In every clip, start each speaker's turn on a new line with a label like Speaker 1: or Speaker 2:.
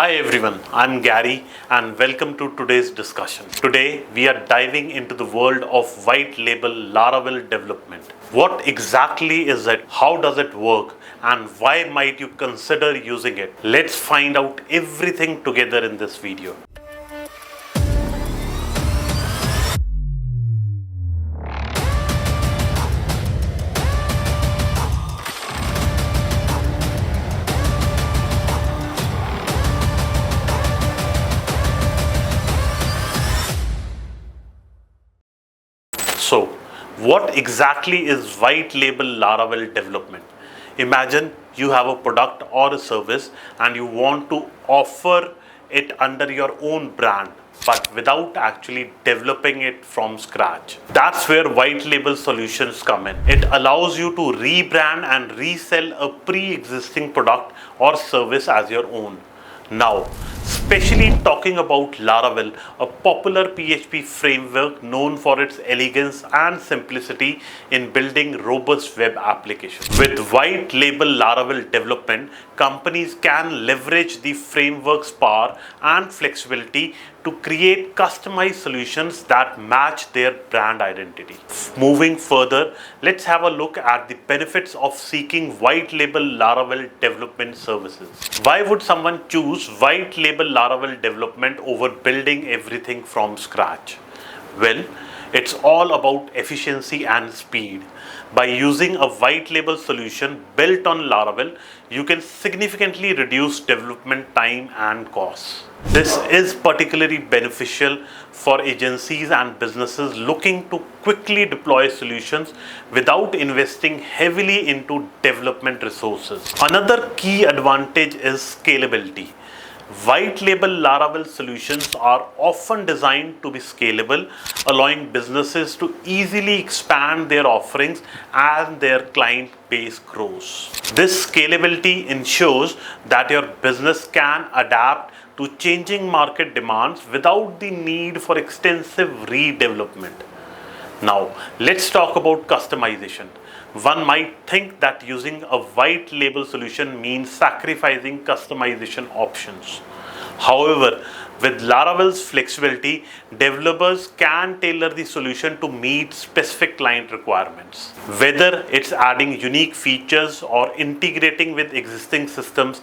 Speaker 1: Hi everyone, I'm Gary and welcome to today's discussion. Today we are diving into the world of white label Laravel development. What exactly is it? How does it work? And why might you consider using it? Let's find out everything together in this video. So, what exactly is white label Laravel development? Imagine you have a product or a service and you want to offer it under your own brand, but without actually developing it from scratch. That's where white label solutions come in. It allows you to rebrand and resell a pre-existing product or service as your own. Now, especially talking about Laravel, a popular PHP framework known for its elegance and simplicity in building robust web applications. With white label Laravel development, companies can leverage the framework's power and flexibility to create customized solutions that match their brand identity. Moving further, let's have a look at the benefits of seeking white label Laravel development services. Why would someone choose white label Laravel development over building everything from scratch? Well, it's all about efficiency and speed. By using a white label solution built on Laravel, you can significantly reduce development time and costs. This is particularly beneficial for agencies and businesses looking to quickly deploy solutions without investing heavily into development resources. Another key advantage is scalability. White label Laravel solutions are often designed to be scalable, allowing businesses to easily expand their offerings as their client base grows. This scalability ensures that your business can adapt to changing market demands without the need for extensive redevelopment. Now, let's talk about customization. One might think that using a white label solution means sacrificing customization options. However, with Laravel's flexibility, developers can tailor the solution to meet specific client requirements. Whether it's adding unique features or integrating with existing systems,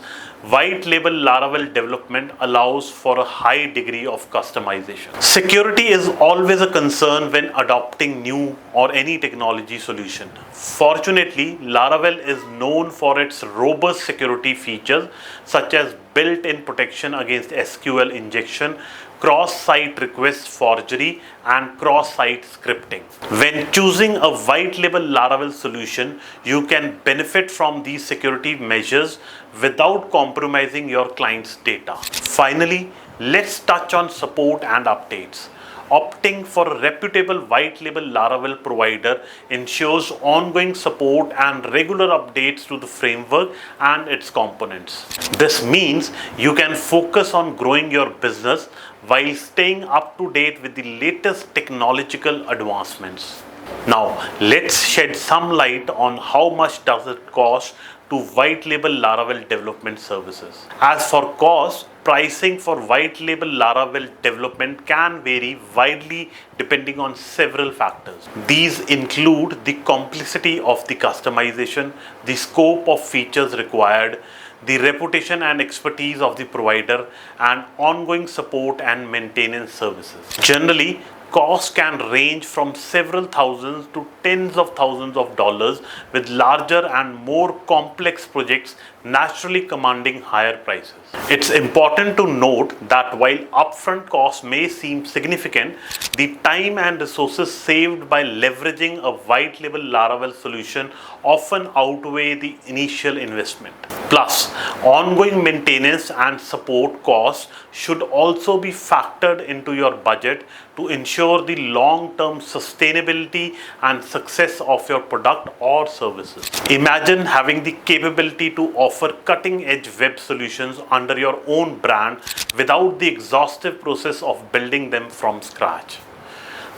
Speaker 1: white label Laravel development allows for a high degree of customization. Security is always a concern when adopting new or any technology solution. Fortunately, Laravel is known for its robust security features such as built-in protection against SQL injection, cross-site request forgery, and cross-site scripting. When choosing a white label Laravel solution, you can benefit from these security measures without compromising your client's data. Finally, let's touch on support and updates. Opting for a reputable white label Laravel provider ensures ongoing support and regular updates to the framework and its components. This means you can focus on growing your business while staying up to date with the latest technological advancements. Now, let's shed some light on how much does it cost to white label Laravel development services. As for cost, pricing for white label Laravel development can vary widely depending on several factors. These include the complexity of the customization, the scope of features required, the reputation and expertise of the provider, and ongoing support and maintenance services. Generally, costs can range from several thousands to tens of thousands of dollars, with larger and more complex projects naturally commanding higher prices. It's important to note that while upfront costs may seem significant, the time and resources saved by leveraging a white label Laravel solution often outweigh the initial investment. Plus, ongoing maintenance and support costs should also be factored into your budget to ensure the long-term sustainability and success of your product or services. Imagine having the capability to offer cutting-edge web solutions under your own brand without the exhaustive process of building them from scratch.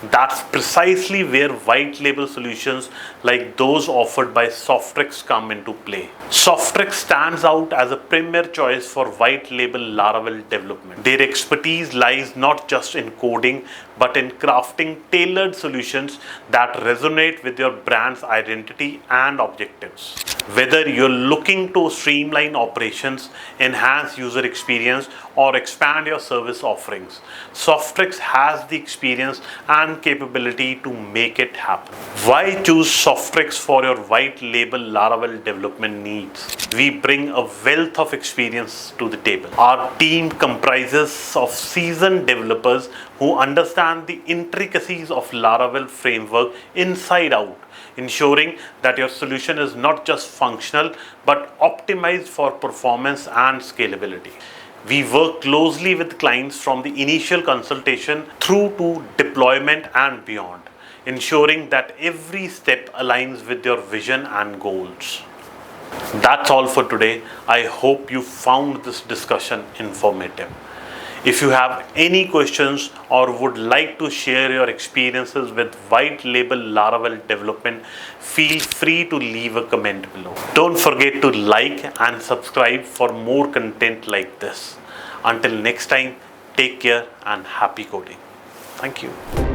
Speaker 1: That's precisely where white label solutions like those offered by Softtrix come into play. Softtrix stands out as a premier choice for white label Laravel development. Their expertise lies not just in coding but in crafting tailored solutions that resonate with your brand's identity and objectives. Whether you're looking to streamline operations, enhance user experience, or expand your service offerings, Softtrix has the experience and capability to make it happen. Why choose Softtrix for your white label Laravel development needs? We bring a wealth of experience to the table. Our team comprises of seasoned developers who understand the intricacies of Laravel framework inside out, ensuring that your solution is not just functional but optimized for performance and scalability. We work closely with clients from the initial consultation through to deployment and beyond, ensuring that every step aligns with your vision and goals. That's all for today. I hope you found this discussion informative. If you have any questions or would like to share your experiences with white label Laravel development, feel free to leave a comment below. Don't forget to like and subscribe for more content like this. Until next time, take care and happy coding. Thank you.